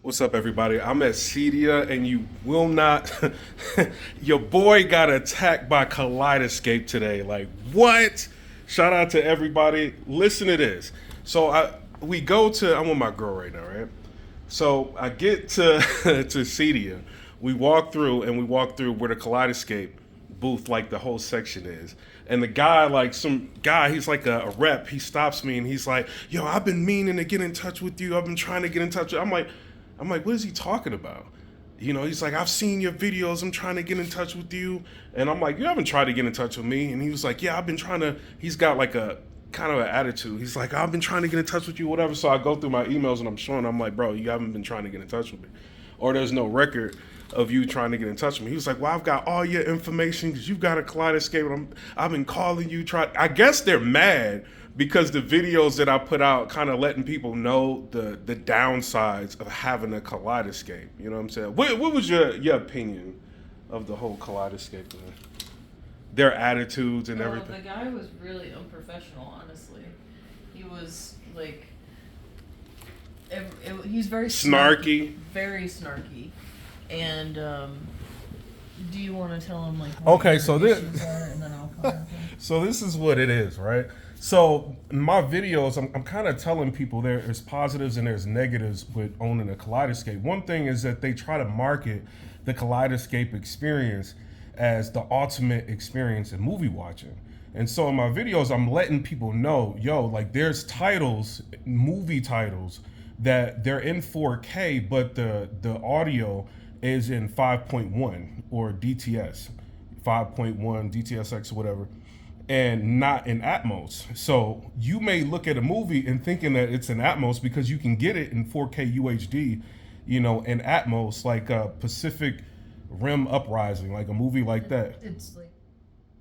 What's up, everybody? I'm at CEDIA, and you will not. Your boy got attacked by Kaleidescape today. Like, what? Shout out to everybody. Listen to this. We go to. I'm with my girl right now, right? So I get to to CEDIA. We walk through where the Kaleidescape booth, like the whole section is. And the guy, like some guy, he's like a rep. He stops me and he's like, "Yo, I've been meaning to get in touch with you. I've been trying to get in touch." I'm like, what is he talking about? He's like, "I've seen your videos. I'm trying to get in touch with you." And I'm like, "You haven't tried to get in touch with me." And he was like, "Yeah, I've been trying to." He's got like a kind of an attitude. He's like, "I've been trying to get in touch with you, whatever." So I go through my emails and I'm showing. I'm like, "Bro, you haven't been trying to get in touch with me, or there's no record of you trying to get in touch with me." He was like, "Well, I've got all your information because you've got a Kaleidescape. And I've been calling you. I guess they're mad because the videos that I put out kind of letting people know the downsides of having a Kaleidescape. You know what I'm saying? What was your opinion of the whole Kaleidescape thing? Their attitudes and Well, everything. the guy was really unprofessional, honestly. He was like, he's very Snarky. very snarky. And do you want to tell him like what Okay, your so issues are, and then I'll comment? So this is what it is, right? So in my videos, I'm kind of telling people there's positives and there's negatives with owning a Kaleidescape. One thing is that they try to market the Kaleidescape experience as the ultimate experience in movie watching. And so in my videos, I'm letting people know, yo, like there's titles, movie titles, that they're in 4K, but the audio is in 5.1 or DTS, 5.1 DTSX or whatever, and not in Atmos. So you may look at a movie and thinking that it's in Atmos because you can get it in 4K UHD, in Atmos, like Pacific Rim Uprising, like a movie like that. It's like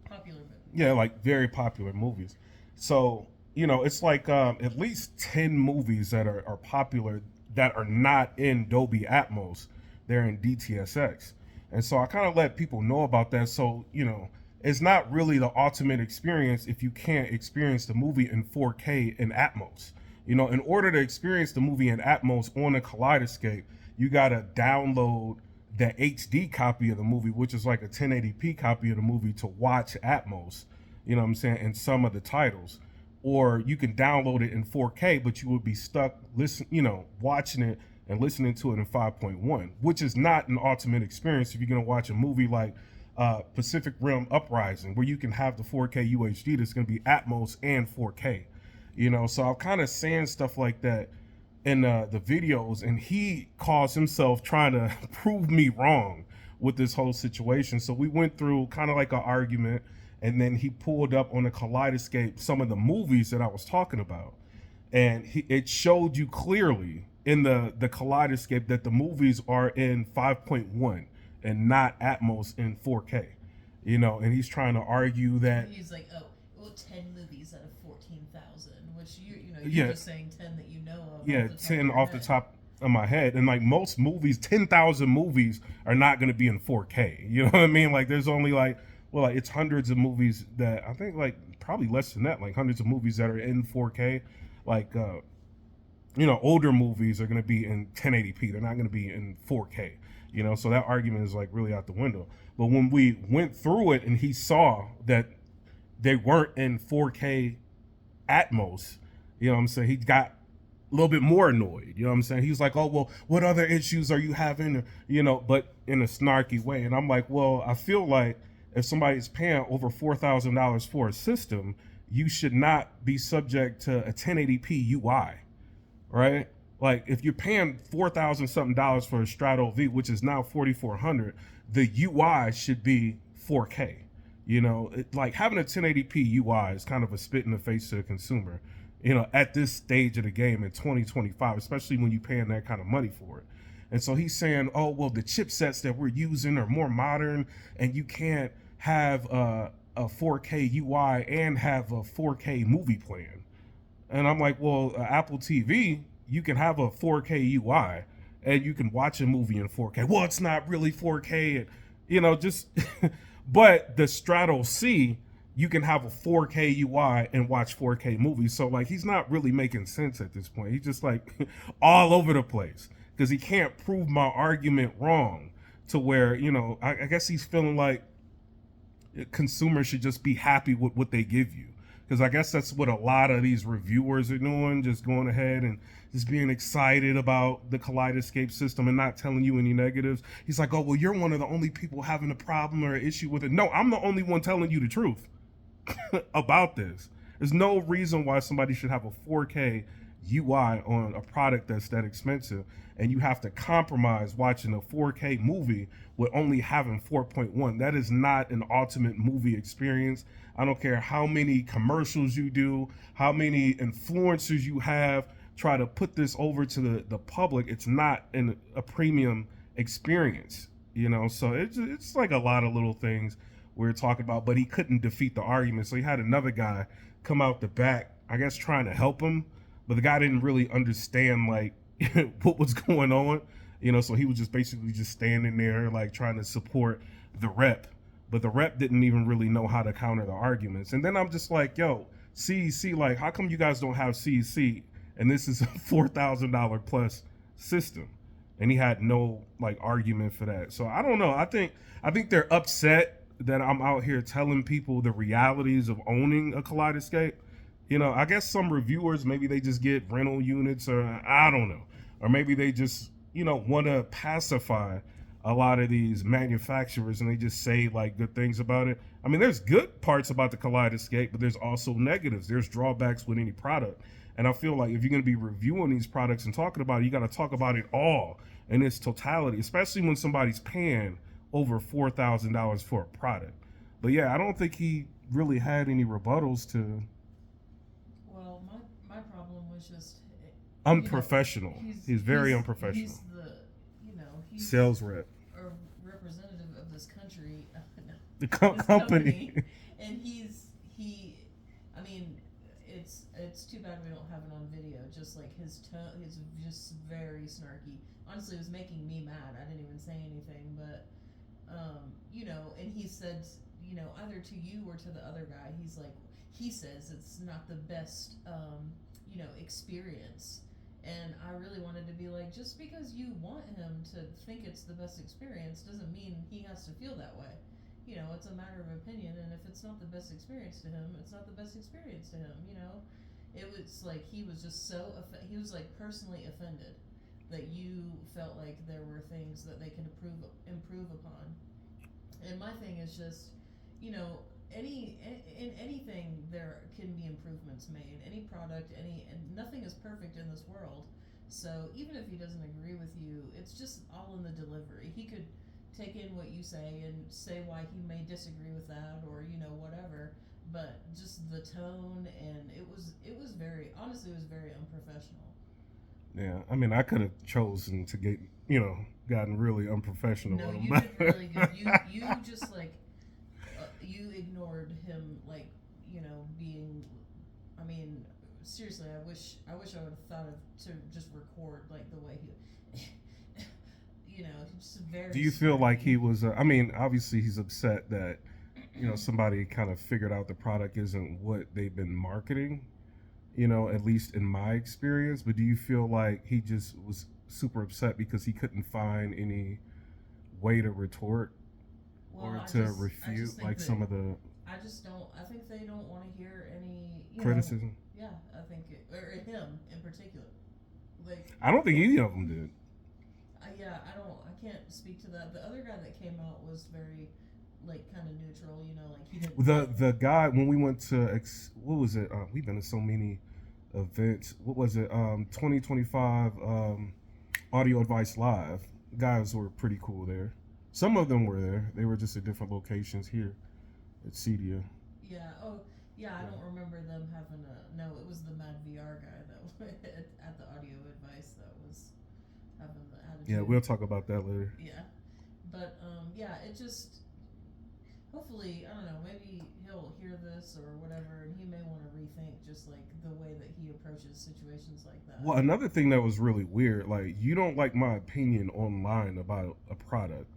popular, but Yeah, like very popular movies. So, it's like at least 10 movies that are popular that are not in Dolby Atmos. They're in DTSX. And so I kind of let people know about that. So, it's not really the ultimate experience if you can't experience the movie in 4K in Atmos. In order to experience the movie in Atmos on a Kaleidescape, you got to download the HD copy of the movie, which is like a 1080p copy of the movie, to watch Atmos, you know what I'm saying, in some of the titles. Or you can download it in 4K, but you would be stuck watching it and listening to it in 5.1, which is not an ultimate experience if you're going to watch a movie like Pacific Rim Uprising, where you can have the 4K UHD that's going to be Atmos and 4K. So I'm kind of saying stuff like that in the videos, and he calls himself trying to prove me wrong with this whole situation. So we went through kind of like an argument, and then he pulled up on the Kaleidescape some of the movies that I was talking about, and it showed you clearly in the Kaleidescape that the movies are in 5.1 and not Atmos in 4K. And he's trying to argue that he's like, oh, well, 10 movies out of 14,000, which you're just saying 10 that you know of. Yeah, off the top 10 of your off the head. top of my head. And like most movies, 10,000 movies are not going to be in 4K. You know what I mean? Like there's only it's hundreds of movies that I think, like probably less than that, like hundreds of movies that are in 4K. Like, older movies are going to be in 1080p. They're not going to be in 4K. So that argument is like really out the window. But when we went through it and he saw that they weren't in 4K Atmos, you know what I'm saying, he got a little bit more annoyed. You know what I'm saying? He was like, "Oh, well, what other issues are you having?" But in a snarky way. And I'm like, well, I feel like if somebody's paying over $4,000 for a system, you should not be subject to a 1080p UI, right? Like if you're paying $4,000 something dollars for a Strato V, which is now 4,400, the UI should be 4K. Like having a 1080p UI is kind of a spit in the face to the consumer, at this stage of the game in 2025, especially when you're paying that kind of money for it. And so he's saying, oh, well, the chipsets that we're using are more modern and you can't have a 4K UI and have a 4K movie plan. And I'm like, well, Apple TV, you can have a 4K UI and you can watch a movie in 4K. Well, it's not really 4K. And, just, but the Strato C, you can have a 4K UI and watch 4K movies. So like, he's not really making sense at this point. He's just like all over the place. because he can't prove my argument wrong to where, I guess he's feeling like consumers should just be happy with what they give you. Because I guess that's what a lot of these reviewers are doing, just going ahead and just being excited about the Kaleidescape system and not telling you any negatives. He's like, oh, well, you're one of the only people having a problem or an issue with it. No, I'm the only one telling you the truth about this. There's no reason why somebody should have a 4K UI on a product that's that expensive, and you have to compromise watching a 4K movie with only having 4.1. That is not an ultimate movie experience. I don't care how many commercials you do, how many influencers you have try to put this over to the public. It's not a premium experience, so it's like a lot of little things we're talking about, but he couldn't defeat the argument. So he had another guy come out the back, I guess trying to help him, but the guy didn't really understand like what was going on, so he was just basically just standing there like trying to support the rep, but the rep didn't even really know how to counter the arguments. And then I'm just like, yo, CEC, like, how come you guys don't have CEC and this is a $4,000 plus system? And he had no like argument for that. So I don't know. I think they're upset that I'm out here telling people the realities of owning a Kaleidescape. I guess some reviewers, maybe they just get rental units, or I don't know. Or maybe they just, want to pacify a lot of these manufacturers and they just say like good things about it. I mean, there's good parts about the Kaleidescape, but there's also negatives. There's drawbacks with any product. And I feel like if you're going to be reviewing these products and talking about it, you got to talk about it all in its totality, especially when somebody's paying over $4,000 for a product. But yeah, I don't think he really had any rebuttals to. Well, my problem was just unprofessional. He's very unprofessional. He's he's sales rep, a representative of this country, the company, and I mean, it's too bad we don't have it on video. Just like his tone, he's just very snarky. Honestly, it was making me mad. I didn't even say anything, but and he said, either to you or to the other guy, he says it's not the best, experience. And I really wanted to be like, just because you want him to think it's the best experience doesn't mean he has to feel that way. It's a matter of opinion, and if it's not the best experience to him, it's not the best experience to him, It was like he was just he was like personally offended that you felt like there were things that they could improve upon. And my thing is just, in anything there can be improvements made. Any product, and nothing is perfect in this world. So even if he doesn't agree with you, it's just all in the delivery. He could take in what you say and say why he may disagree with that, or whatever. But just the tone, and it was very, honestly, it was very unprofessional. Yeah, I mean, I could have chosen to get, gotten really unprofessional. No, you did really good. You just like, you ignored him, like, being. I mean, seriously, I wish I would have thought of to just record like the way he, just very. Do you feel like he was? I mean, obviously, he's upset that somebody kind of figured out the product isn't what they've been marketing. At least in my experience. But do you feel like he just was super upset because he couldn't find any way to retort or to refute like some of the? I just don't. I think they don't want to hear any criticism. Yeah, I think or him in particular. Like, I don't think any of them did. Yeah, I can't speak to that. The other guy that came out was very, like, kind of neutral. Like he didn't. The guy when we went to what was it? We've been to so many events. What was it? 2025 Audio Advice Live. Guys were pretty cool there. Some of them were there. They were just at different locations here at CEDIA. Yeah. Oh, yeah. I don't remember them having a. No, it was the Mad VR guy that at the Audio Advice that was having the attitude. Yeah, we'll talk about that later. Yeah, but yeah, it just. Hopefully, I don't know, maybe he'll hear this or whatever, and he may want to rethink just like the way that he approaches situations like that. Well, another thing that was really weird, like, you don't like my opinion online about a product,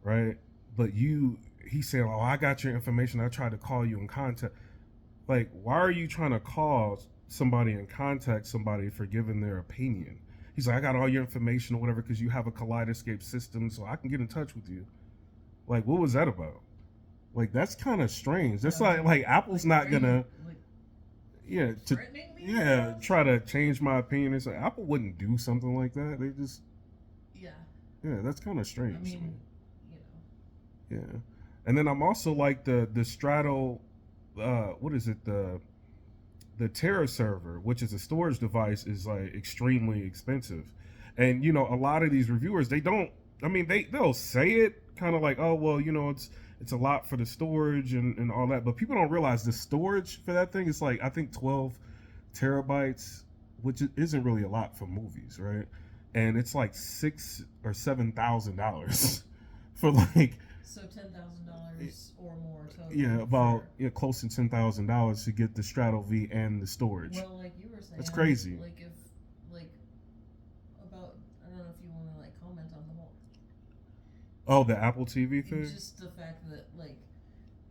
right? But he's saying, oh, I got your information, I tried to call you in contact. Like, why are you trying to call somebody and contact somebody for giving their opinion? He's like, I got all your information or whatever because you have a Kaleidescape system, so I can get in touch with you. Like, what was that about? Like, that's kind of strange. That's like Apple's not are gonna, you like yeah, to threatening me? yeah, Almost? try to change my opinion. It's like Apple wouldn't do something like that. They just, Yeah. yeah, that's kind of I strange to me. mean, you know. Yeah, and then I'm also like the Strato, what is it, the Terra server, which is a storage device, is like extremely expensive. And a lot of these reviewers, they don't. I mean, they'll say it kind of like, oh well, it's a lot for the storage and all that, but people don't realize the storage for that thing is like I think 12 terabytes, which isn't really a lot for movies, right? And it's like $6,000 or $7,000 for like, So $10,000 or more total. yeah, about for, close to $10,000 to get the Strato V and the storage. well, like you were saying, That's crazy. Like if like about I don't know if you want to like comment on the whole. Oh, the Apple TV thing. Just the fact that like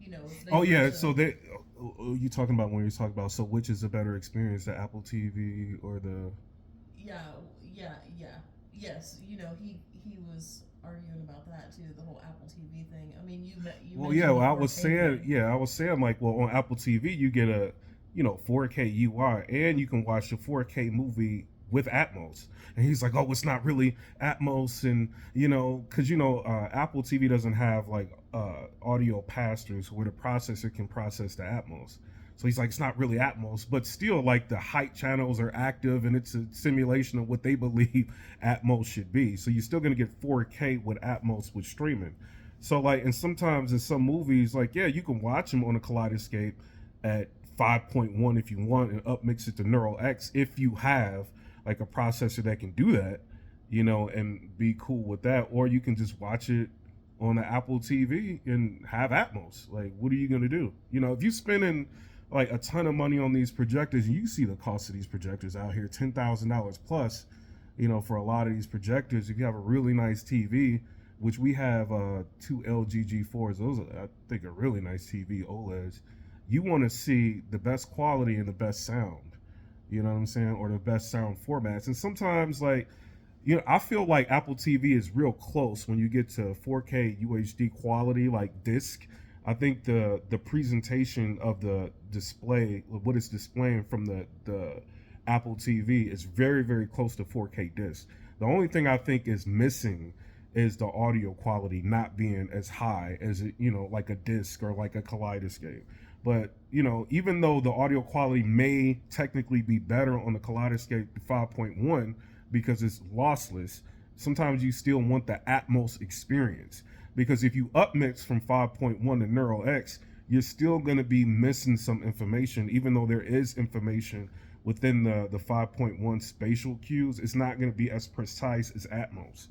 if they Oh were yeah, to- so you talking about when you talk about, so which is a better experience, the Apple TV or the? Yes, he was arguing about that too, the whole Apple TV thing. I mean, you Well, mentioned yeah, well, the I was 4K saying, thing. yeah, I was saying like, well, on Apple TV you get a 4K UI and you can watch the 4K movie with Atmos. And he's like, oh, it's not really Atmos, and because Apple TV doesn't have like audio pass-throughs where the processor can process the Atmos. So he's like, it's not really Atmos, but still, like the height channels are active, and it's a simulation of what they believe Atmos should be. So you're still gonna get 4K with Atmos with streaming. So like, and sometimes in some movies, like yeah, you can watch them on a Kaleidescape at 5.1 if you want, and upmix it to Neural X if you have like a processor that can do that, and be cool with that. Or you can just watch it on the Apple TV and have Atmos. Like, what are you gonna do? If you're spending like a ton of money on these projectors, and you see the cost of these projectors out here, $10,000 plus, for a lot of these projectors. If you have a really nice TV, which we have two LG G4s, those are, I think, a really nice TV OLEDs. You want to see the best quality and the best sound, you know what I'm saying, or the best sound formats. And sometimes, like, I feel like Apple TV is real close when you get to 4K UHD quality, like disc. I think the presentation of the display, what it's displaying from the Apple TV, is very, very close to 4K disc. The only thing I think is missing is the audio quality not being as high as it, like a disc or like a Kaleidescape. But even though the audio quality may technically be better on the Kaleidescape 5.1 because it's lossless, sometimes you still want the Atmos experience. Because if you upmix from 5.1 to Neural X, you're still going to be missing some information, even though there is information within the 5.1 spatial cues. It's not going to be as precise as Atmos.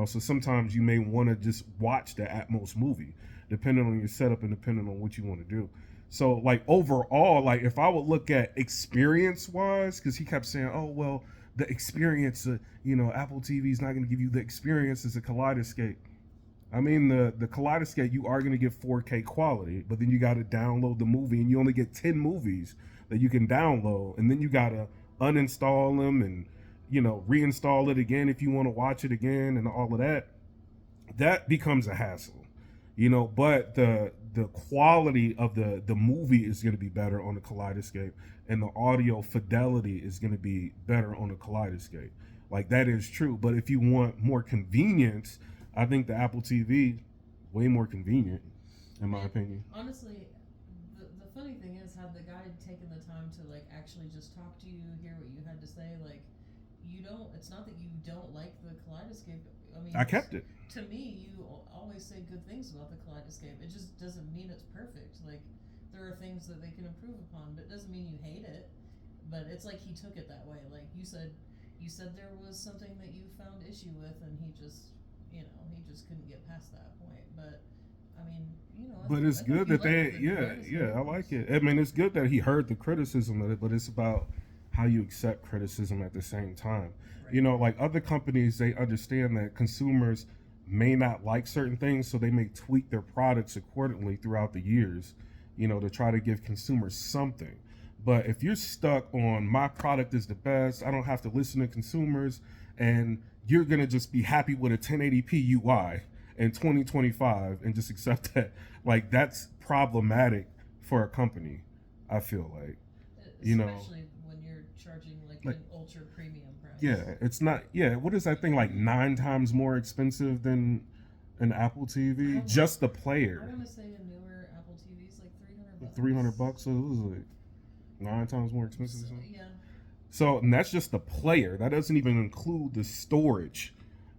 So sometimes you may want to just watch the Atmos movie, depending on your setup and depending on what you want to do. So like overall, like if I would look at experience wise, because he kept saying, oh, well, the experience, Apple TV is not going to give you the experience as a Kaleidescape. I mean, the Kaleidescape, you are going to get 4K quality, but then you got to download the movie, and you only get 10 movies that you can download, and then you got to uninstall them and, reinstall it again if you want to watch it again and all of that. That becomes a hassle, but the quality of the movie is going to be better on the Kaleidescape, and the audio fidelity is going to be better on the Kaleidescape. Like, that is true. But if you want more convenience, I think the Apple TV way more convenient, in my opinion. Honestly, the funny thing is, had the guy taken the time to like actually just talk to you, hear what you had to say, like it's not that you don't like the Kaleidescape. I mean, I kept it. To me, you always say good things about the Kaleidescape. It just doesn't mean it's perfect. Like, there are things that they can improve upon, but it doesn't mean you hate it. But it's like he took it that way. Like you said there was something that you found issue with, and he just couldn't get past that point. But I mean, But it's good that I like it. I mean, it's good that he heard the criticism of it, but it's about how you accept criticism at the same time. Right. Like other companies, they understand that consumers may not like certain things, so they may tweak their products accordingly throughout the years, to try to give consumers something. But if you're stuck on my product is the best, I don't have to listen to consumers, and you're gonna just be happy with a 1080p UI in 2025 and just accept that. Like, that's problematic for a company. I feel like, you know, especially when you're charging like like an ultra premium price. yeah, it's not. Yeah, what is that thing like 9 times more expensive than an Apple TV? Just the I player, want to say a newer Apple TV is like $300. $300. So it was like 9 times more expensive. So, Or something. yeah. So, and that's just the player. That doesn't even include the storage.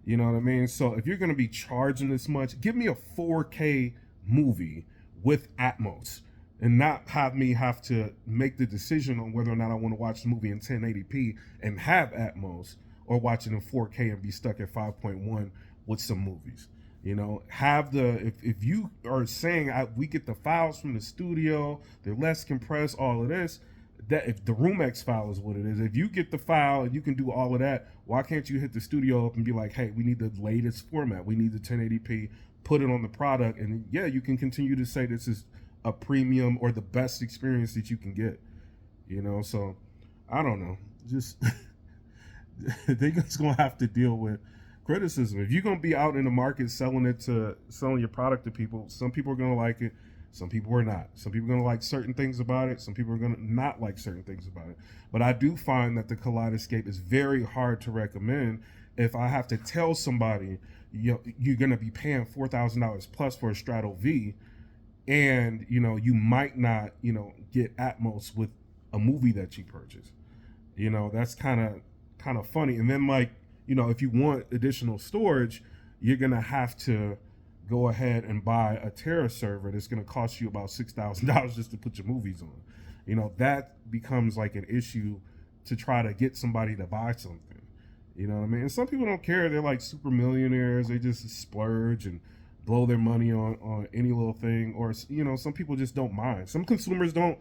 You know what I mean? So if you're going to be charging this much, give me a 4K movie with Atmos and not have me have to make the decision on whether or not I want to watch the movie in 1080p and have Atmos, or watch it in 4K and be stuck at 5.1 with some movies. You know, have the, if you are saying we get the files from the studio, they're less compressed, all of this, that if the RoomX file is what it is, if you get the file and you can do all of that, why can't you hit the studio up and be like, hey, we need the latest format, we need the 1080p, put it on the product, and yeah, you can continue to say this is a premium or the best experience that you can get. You know, so I don't know, just they're just gonna have to deal with criticism. If you're gonna be out in the market selling your product to people, some people are gonna like it, some people are not. Some people are going to like certain things about it. Some people are going to not like certain things about it. But I do find that the Kaleidescape is very hard to recommend if I have to tell somebody, you're going to be paying $4,000 plus for a Strato V, and, you might not, get Atmos with a movie that you purchase. That's kind of funny. And then, like, if you want additional storage, you're going to have to go ahead and buy a Terra server that's going to cost you about $6,000 just to put your movies on. That becomes like an issue to try to get somebody to buy something. You know what I mean? And some people don't care. They're like super millionaires. They just splurge and blow their money on any little thing. Or, some people just don't mind. Some consumers don't,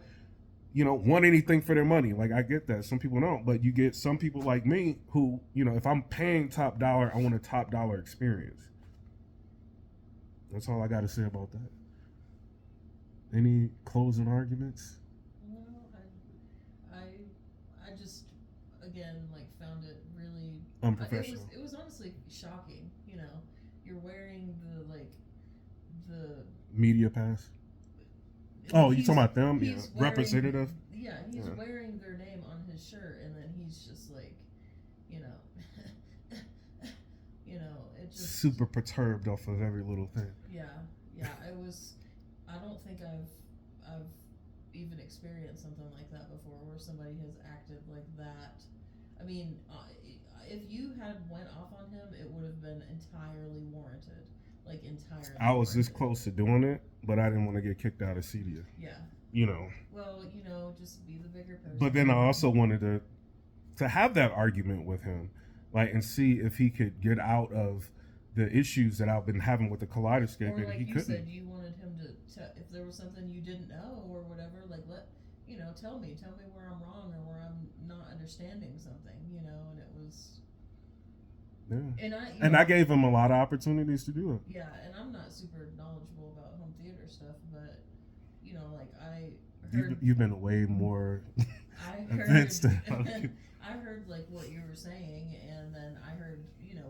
want anything for their money. Like, I get that. Some people don't. But you get some people like me who, if I'm paying top dollar, I want a top dollar experience. That's all I got to say about that. Any closing arguments? Well, I just, again, like, found it really Unprofessional. It was honestly shocking. You're wearing the media pass. Oh, you talking about them? Yeah, wearing, representative. Yeah, he's wearing their name on his shirt, and then he's just like, it just super perturbed off of every little thing. Yeah, it was. I don't think I've even experienced something like that before, where somebody has acted like that. I mean, if you had went off on him, it would have been entirely warranted. Like, entirely. I was this close to doing it, but I didn't want to get kicked out of CEDIA. Yeah. Well, just be the bigger person. But then I also wanted to have that argument with him, like, and see if he could get out of the issues that I've been having with the Kaleidescape, or and like he you couldn't. Said you wanted him to if there was something you didn't know or whatever, like, tell me where I'm wrong or where I'm not understanding something, and it was. Yeah. And I gave him a lot of opportunities to do it. Yeah, and I'm not super knowledgeable about home theater stuff, but like, I heard you've been way more advanced than I heard like what you were saying, and then I heard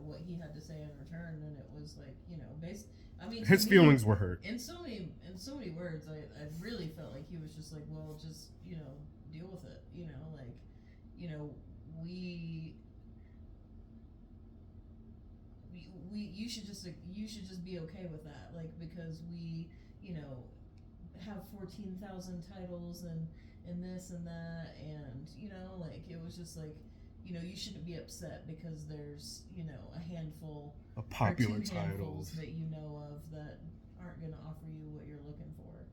what he had to say in return, and it was like based. I mean, his feelings were hurt in so many words. I really felt like he was just like, well, just deal with it. You should just be okay with that, like, because we have 14,000 titles and this and that, and like, it was just like, you shouldn't be upset because there's a handful of popular or two titles handfuls that you know of that aren't going to offer you what you're looking for.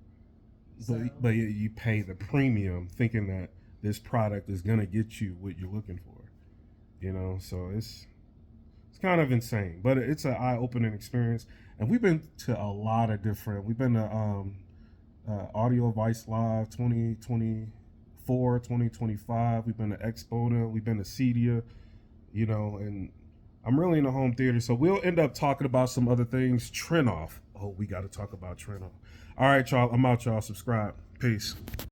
But you pay the premium thinking that this product is going to get you what you're looking for, so it's kind of insane, but it's an eye-opening experience. And we've been to a lot of different, we've been to Audio Vice Live 2024, 2025. We've been to Exponent. We've been to CEDIA, and I'm really into home theater. So we'll end up talking about some other things. Trinoff. Oh, we got to talk about Trinoff. All right, y'all. I'm out, y'all. Subscribe. Peace.